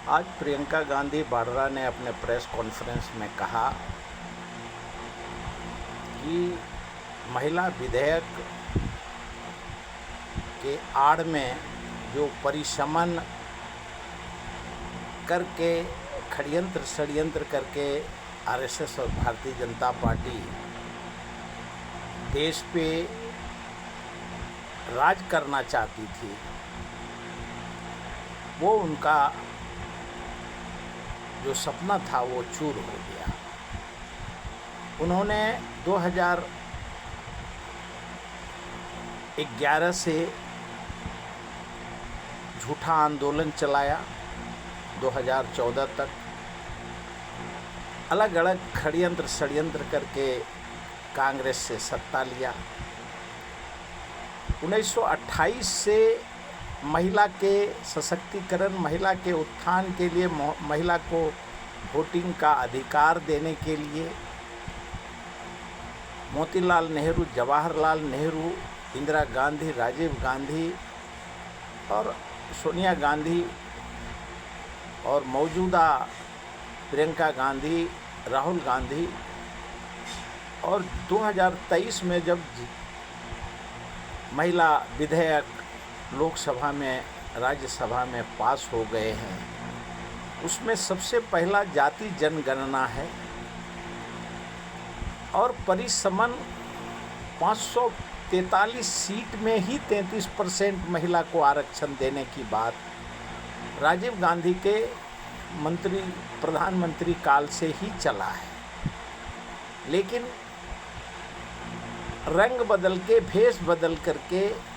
आज प्रियंका गांधी वाड्रा ने अपने प्रेस कॉन्फ्रेंस में कहा कि महिला विधेयक के आड़ में जो परिशमन करके षड्यंत्र करके आरएसएस और भारतीय जनता पार्टी देश पे राज करना चाहती थी, वो उनका जो सपना था वो चूर हो गया। उन्होंने 2011 से झूठा आंदोलन चलाया, 2014 तक अलग अलग षड्यंत्र करके कांग्रेस से सत्ता लिया। 1928 से महिला के सशक्तिकरण, महिला के उत्थान के लिए, महिला को वोटिंग का अधिकार देने के लिए मोतीलाल नेहरू, जवाहरलाल नेहरू, इंदिरा गांधी, राजीव गांधी और सोनिया गांधी और मौजूदा प्रियंका गांधी, राहुल गांधी, और 2023 में जब महिला विधेयक लोकसभा में, राज्यसभा में पास हो गए हैं, उसमें सबसे पहला जाति जनगणना है और परिसमन 543 सीट में ही 33% महिला को आरक्षण देने की बात राजीव गांधी के प्रधानमंत्री काल से ही चला है। लेकिन रंग बदल के, भेष बदल करके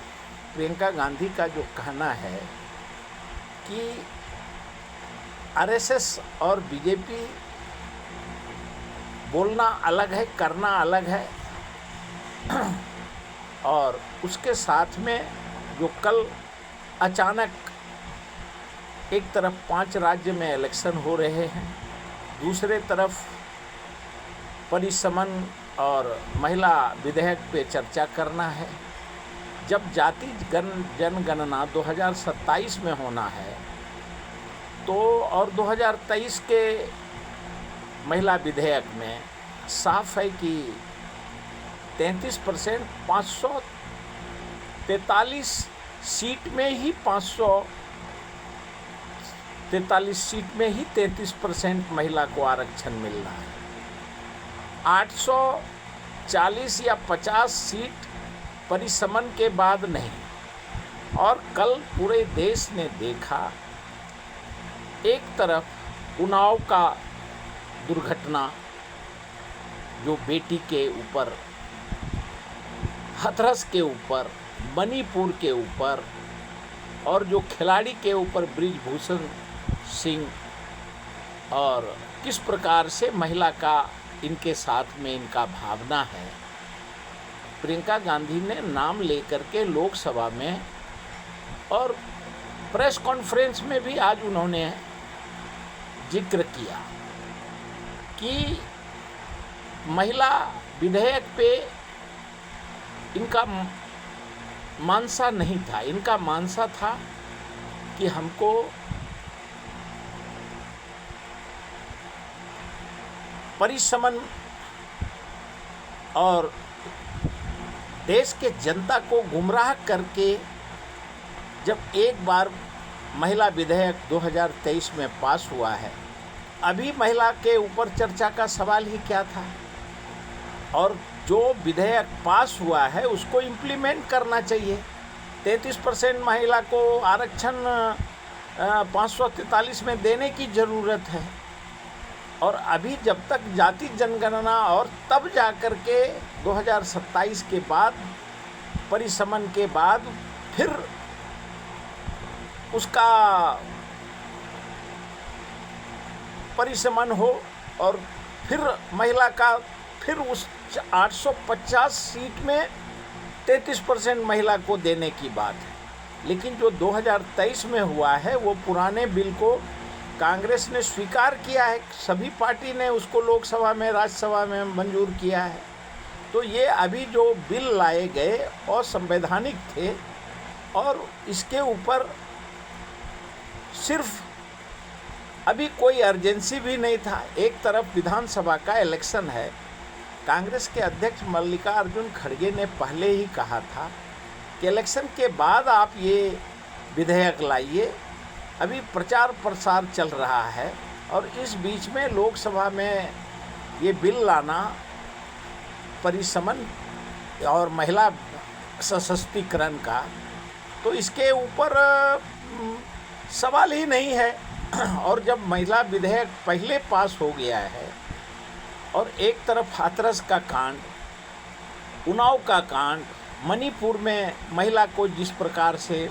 प्रियंका गांधी का जो कहना है कि आरएसएस और बीजेपी बोलना अलग है, करना अलग है, और उसके साथ में जो कल अचानक एक तरफ 5 राज्य में इलेक्शन हो रहे हैं, दूसरे तरफ परिसमन और महिला विधेयक पे चर्चा करना है, जब जाति जनगणना 2027 में होना है तो, और 2023 के महिला विधेयक में साफ है कि 33%, 543 सीट में ही 543 सीट में ही 33% महिला को आरक्षण मिलना है। 840 या 50 सीट परिसमन के बाद नहीं। और कल पूरे देश ने देखा, एक तरफ उन्नाव का दुर्घटना जो बेटी के ऊपर, हाथरस के ऊपर, मणिपुर के ऊपर, और जो खिलाड़ी के ऊपर बृजभूषण सिंह, और किस प्रकार से महिला का इनके साथ में इनका भावना है। प्रियंका गांधी ने नाम लेकर के लोकसभा में और प्रेस कॉन्फ्रेंस में भी आज उन्होंने जिक्र किया कि महिला विधेयक पे इनका मानसा नहीं था। इनका मानसा था कि हमको परिसमन और देश के जनता को गुमराह करके, जब एक बार महिला विधेयक 2023 में पास हुआ है, अभी महिला के ऊपर चर्चा का सवाल ही क्या था। और जो विधेयक पास हुआ है उसको इम्प्लीमेंट करना चाहिए। 33% महिला को आरक्षण 543 में देने की ज़रूरत है। और अभी जब तक जाति जनगणना, और तब जा कर के 2027 के बाद, परिसमन के बाद फिर उसका परिसमन हो और फिर महिला का, फिर उस 850 सीट में 33% महिला को देने की बात है। लेकिन जो 2023 में हुआ है वो पुराने बिल को कांग्रेस ने स्वीकार किया है, सभी पार्टी ने उसको लोकसभा में, राज्यसभा में मंजूर किया है। तो ये अभी जो बिल लाए गए असंवैधानिक थे और इसके ऊपर सिर्फ अभी कोई अर्जेंसी भी नहीं था। एक तरफ विधानसभा का इलेक्शन है। कांग्रेस के अध्यक्ष मल्लिकार्जुन खड़गे ने पहले ही कहा था कि इलेक्शन के बाद आप ये विधेयक लाइए। अभी प्रचार प्रसार चल रहा है और इस बीच में लोकसभा में ये बिल लाना परिसमन और महिला सशक्तिकरण का, तो इसके ऊपर सवाल ही नहीं है। और जब महिला विधेयक पहले पास हो गया है और एक तरफ हाथरस का कांड, उन्नाव का कांड, मणिपुर में महिला को जिस प्रकार से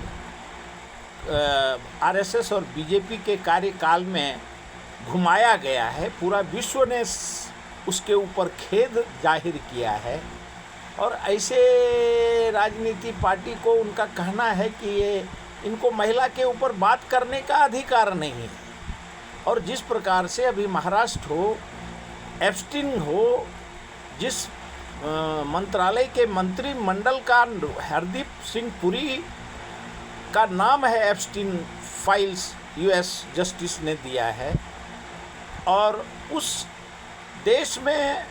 आरएसएस और बीजेपी के कार्यकाल में घुमाया गया है, पूरा विश्व ने उसके ऊपर खेद जाहिर किया है। और ऐसे राजनीति पार्टी को उनका कहना है कि ये इनको महिला के ऊपर बात करने का अधिकार नहीं है। और जिस प्रकार से अभी महाराष्ट्र हो, एप्स्टीन हो, जिस मंत्रालय के मंत्रिमंडल का हरदीप सिंह पुरी का नाम है एप्स्टीन फाइल्स, यूएस जस्टिस ने दिया है, और उस देश में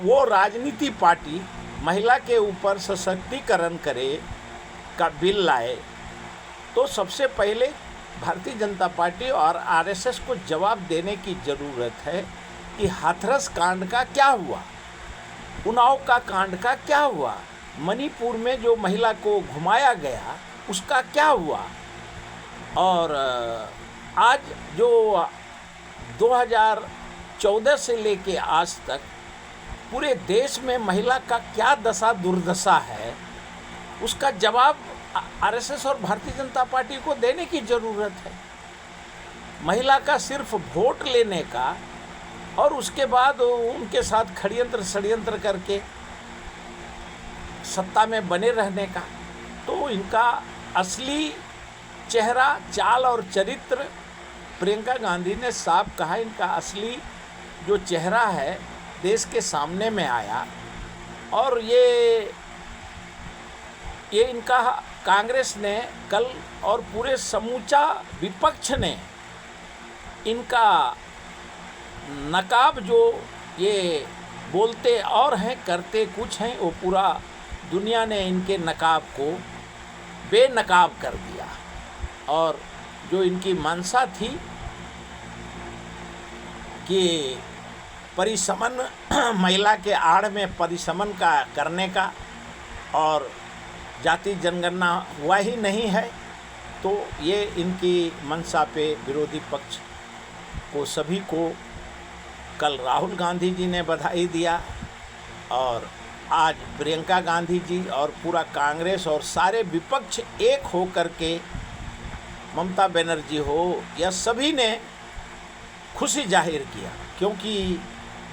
वो राजनीति पार्टी महिला के ऊपर सशक्तिकरण करे का बिल लाए, तो सबसे पहले भारतीय जनता पार्टी और आरएसएस को जवाब देने की ज़रूरत है कि हाथरस कांड का क्या हुआ, उन्नाव का कांड का क्या हुआ, मणिपुर में जो महिला को घुमाया गया उसका क्या हुआ। और आज जो 2014 से लेके आज तक पूरे देश में महिला का क्या दशा दुर्दशा है, उसका जवाब आरएसएस और भारतीय जनता पार्टी को देने की ज़रूरत है। महिला का सिर्फ वोट लेने का और उसके बाद उनके साथ षड्यंत्र करके सत्ता में बने रहने का, तो इनका असली चेहरा, चाल और चरित्र प्रियंका गांधी ने साफ कहा, इनका असली जो चेहरा है देश के सामने में आया। और ये इनका कांग्रेस ने कल और पूरे समूचा विपक्ष ने इनका नकाब, जो ये बोलते और हैं करते कुछ हैं, वो पूरा दुनिया ने इनके नकाब को बेनकाब कर दिया। और जो इनकी मंशा थी कि परिसमन, महिला के आड़ में परिसमन का करने का, और जाति जनगणना हुआ ही नहीं है, तो ये इनकी मंशा पे विरोधी पक्ष को सभी को कल राहुल गांधी जी ने बधाई दिया, और आज प्रियंका गांधी जी और पूरा कांग्रेस और सारे विपक्ष एक हो कर के, ममता बनर्जी हो या सभी ने खुशी जाहिर किया। क्योंकि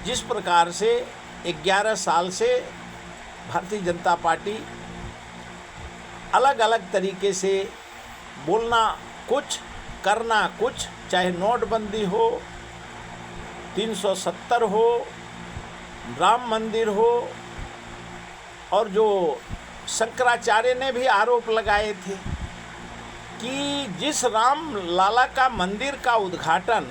जिस प्रकार से 11 साल से भारतीय जनता पार्टी अलग अलग तरीके से बोलना कुछ, करना कुछ, चाहे नोटबंदी हो, 370 हो, राम मंदिर हो, और जो शंकराचार्य ने भी आरोप लगाए थे कि जिस राम लाला का मंदिर का उद्घाटन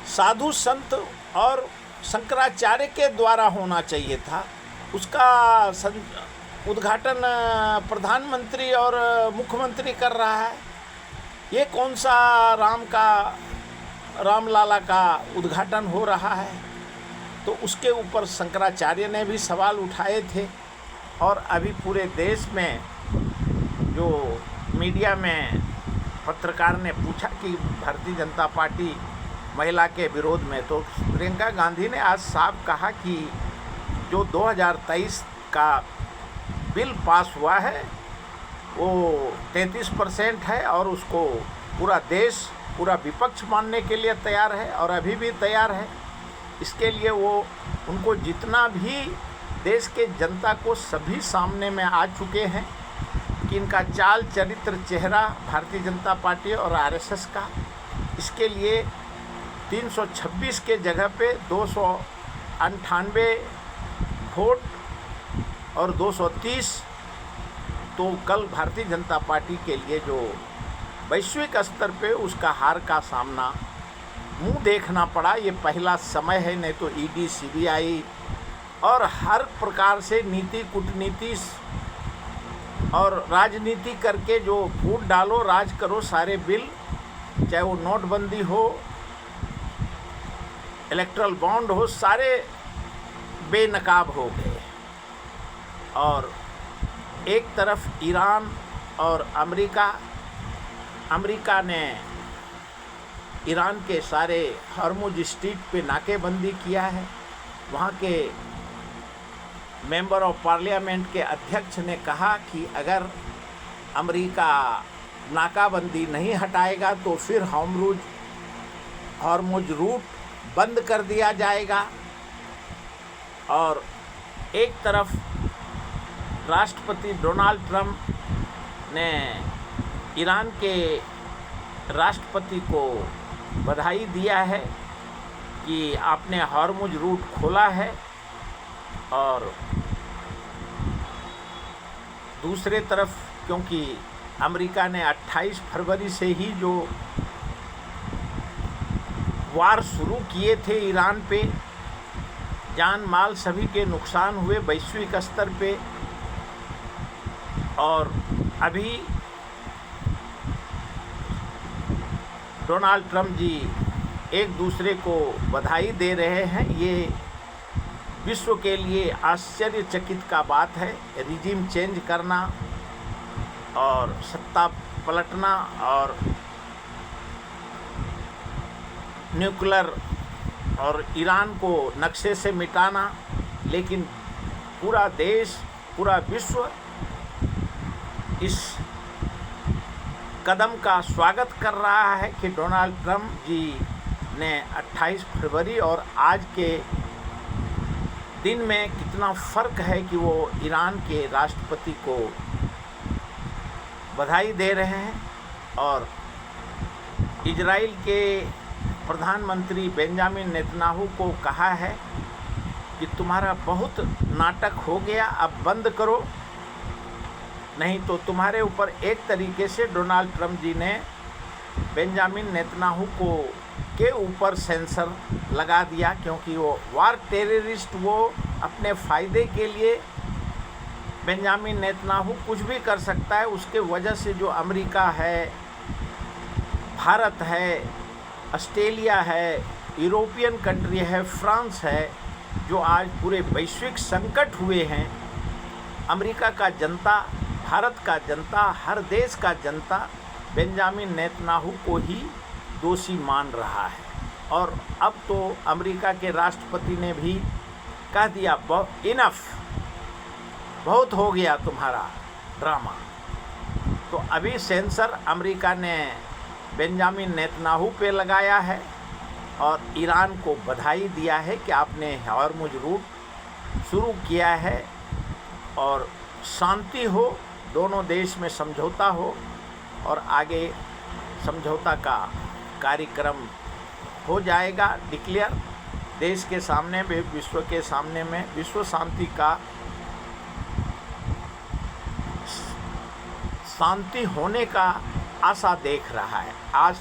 साधु संत और शंकराचार्य के द्वारा होना चाहिए था, उसका उद्घाटन प्रधानमंत्री और मुख्यमंत्री कर रहा है। ये कौन सा रामलाला का उद्घाटन हो रहा है? तो उसके ऊपर शंकराचार्य ने भी सवाल उठाए थे। और अभी पूरे देश में जो मीडिया में पत्रकार ने पूछा कि भारतीय जनता पार्टी महिला के विरोध में, तो प्रियंका गांधी ने आज साफ कहा कि जो 2023 का बिल पास हुआ है वो 33% है, और उसको पूरा देश, पूरा विपक्ष मानने के लिए तैयार है और अभी भी तैयार है। इसके लिए वो उनको जितना भी देश के जनता को सभी सामने में आ चुके हैं कि इनका चाल चरित्र चेहरा भारतीय जनता पार्टी और आरएसएस का, इसके लिए 326 के जगह पे 298 वोट और 230, तो कल भारतीय जनता पार्टी के लिए जो वैश्विक स्तर पे उसका हार का सामना मुंह देखना पड़ा। ये पहला समय है, नहीं तो ईडी, सीबीआई और हर प्रकार से नीति, कूटनीति और राजनीति करके जो फूट डालो, राज करो, सारे बिल, चाहे वो नोटबंदी हो, इलेक्ट्रल बॉन्ड हो, सारे बेनकाब हो गए। और एक तरफ ईरान और अमेरिका ने ईरान के सारे हॉर्मुज स्ट्रीट पे नाकेबंदी किया है। वहाँ के मेंबर ऑफ पार्लियामेंट के अध्यक्ष ने कहा कि अगर अमेरिका नाकाबंदी नहीं हटाएगा तो फिर हॉर्मुज रूट बंद कर दिया जाएगा। और एक तरफ राष्ट्रपति डोनाल्ड ट्रंप ने ईरान के राष्ट्रपति को बधाई दिया है कि आपने हॉर्मुज रूट खोला है। और दूसरे तरफ क्योंकि अमेरिका ने 28 फरवरी से ही जो वार शुरू किए थे ईरान पे, जान माल सभी के नुकसान हुए वैश्विक स्तर पे। और अभी डोनाल्ड ट्रंप जी एक दूसरे को बधाई दे रहे हैं। ये विश्व के लिए आश्चर्यचकित का बात है। रिजीम चेंज करना और सत्ता पलटना और न्यूक्लियर और ईरान को नक्शे से मिटाना, लेकिन पूरा देश, पूरा विश्व इस कदम का स्वागत कर रहा है कि डोनाल्ड ट्रंप जी ने 28 फरवरी और आज के दिन में कितना फ़र्क है कि वो ईरान के राष्ट्रपति को बधाई दे रहे हैं। और इजराइल के प्रधानमंत्री बेंजामिन नेतन्याहू को कहा है कि तुम्हारा बहुत नाटक हो गया, अब बंद करो, नहीं तो तुम्हारे ऊपर एक तरीके से डोनाल्ड ट्रंप जी ने बेंजामिन नेतन्याहू के ऊपर सेंसर लगा दिया, क्योंकि वो वार टेररिस्ट, वो अपने फ़ायदे के लिए बेंजामिन नेतन्याहू कुछ भी कर सकता है। उसके वजह से जो अमेरिका है, भारत है, ऑस्ट्रेलिया है, यूरोपियन कंट्री है, फ्रांस है, जो आज पूरे वैश्विक संकट हुए हैं, अमेरिका का जनता, भारत का जनता, हर देश का जनता बेंजामिन नेतन्याहू को ही दोषी मान रहा है। और अब तो अमेरिका के राष्ट्रपति ने भी कह दिया, इनफ, बहुत हो गया तुम्हारा ड्रामा। तो अभी सेंसर अमेरिका ने बेंजामिन नेतन्याहू पे लगाया है और ईरान को बधाई दिया है कि आपने हॉर्मुज रूट शुरू किया है और शांति हो, दोनों देश में समझौता हो और आगे समझौता का कार्यक्रम हो जाएगा डिक्लेयर देश के सामने में, विश्व के सामने में। विश्व शांति होने का आशा देख रहा है। आज